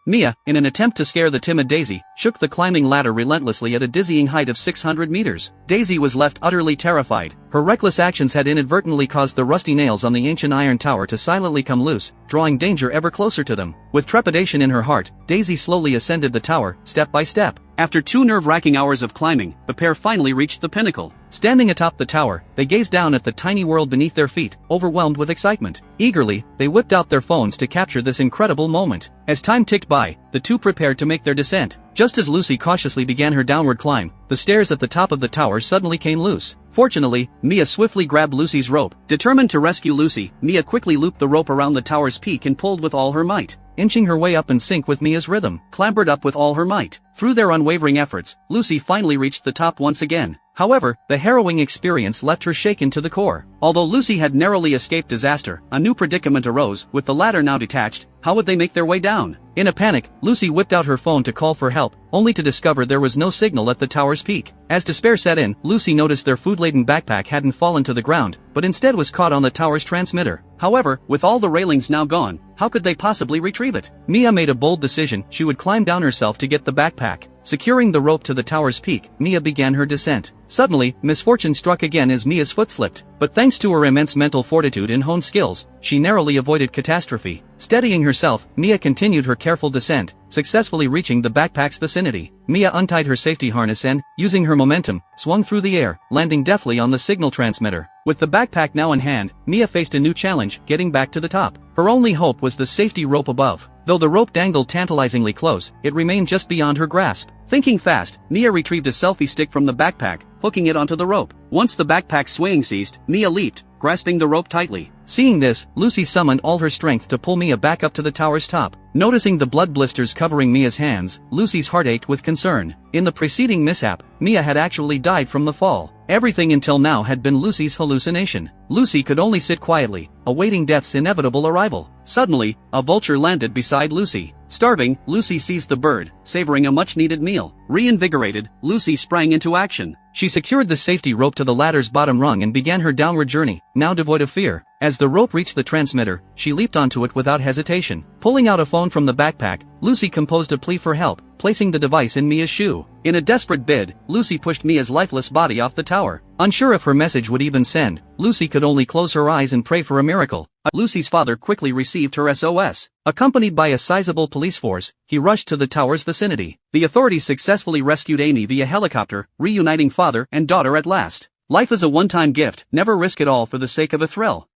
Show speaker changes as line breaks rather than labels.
Mia, in an attempt to scare the timid Daisy, shook the climbing ladder relentlessly at a dizzying height of 600 meters. Daisy was left utterly terrified. Her reckless actions had inadvertently caused the rusty nails on the ancient iron tower to silently come loose, drawing danger ever closer to them. With trepidation in her heart, Daisy slowly ascended the tower, step by step. After 2 nerve-wracking hours of climbing, the pair finally reached the pinnacle. Standing atop the tower, they gazed down at the tiny world beneath their feet, overwhelmed with excitement. Eagerly, they whipped out their phones to capture this incredible moment. As time ticked by, the two prepared to make their descent. Just as Lucy cautiously began her downward climb, the stairs at the top of the tower suddenly came loose. Fortunately, Mia swiftly grabbed Lucy's rope. Determined to rescue Lucy, Mia quickly looped the rope around the tower's peak and pulled with all her might. Inching her way up in sync with Mia's rhythm, clambered up with all her might. Through their unwavering efforts, Lucy finally reached the top once again. However, the harrowing experience left her shaken to the core. Although Lucy had narrowly escaped disaster, a new predicament arose. With the ladder now detached, how would they make their way down? In a panic, Lucy whipped out her phone to call for help, only to discover there was no signal at the tower's peak. As despair set in, Lucy noticed their food-laden backpack hadn't fallen to the ground, but instead was caught on the tower's transmitter. However, with all the railings now gone, how could they possibly retrieve it? Mia made a bold decision. She would climb down herself to get the backpack. Securing the rope to the tower's peak, Mia began her descent. Suddenly, misfortune struck again as Mia's foot slipped, but thanks to her immense mental fortitude and honed skills, she narrowly avoided catastrophe. Steadying herself, Mia continued her careful descent, successfully reaching the backpack's vicinity. Mia untied her safety harness and, using her momentum, swung through the air, landing deftly on the signal transmitter. With the backpack now in hand, Mia faced a new challenge, getting back to the top. Her only hope was the safety rope above. Though the rope dangled tantalizingly close, it remained just beyond her grasp. Thinking fast, Mia retrieved a selfie stick from the backpack, hooking it onto the rope. Once the backpack's swaying ceased, Mia leaped, grasping the rope tightly. Seeing this, Lucy summoned all her strength to pull Mia back up to the tower's top. Noticing the blood blisters covering Mia's hands, Lucy's heart ached with concern. In the preceding mishap, Mia had actually died from the fall. Everything until now had been Lucy's hallucination. Lucy could only sit quietly, awaiting death's inevitable arrival. Suddenly, a vulture landed beside Lucy. Starving, Lucy seized the bird, savoring a much-needed meal. Reinvigorated, Lucy sprang into action. She secured the safety rope to the ladder's bottom rung and began her downward journey, now devoid of fear. As the rope reached the transmitter, she leaped onto it without hesitation. Pulling out a phone from the backpack, Lucy composed a plea for help, placing the device in Mia's shoe. In a desperate bid, Lucy pushed Mia's lifeless body off the tower. Unsure if her message would even send, Lucy could only close her eyes and pray for a miracle. Lucy's father quickly received her SOS. Accompanied by a sizable police force, he rushed to the tower's vicinity. The authorities successfully rescued Amy via helicopter, reuniting father and daughter at last. Life is a one-time gift, never risk it all for the sake of a thrill.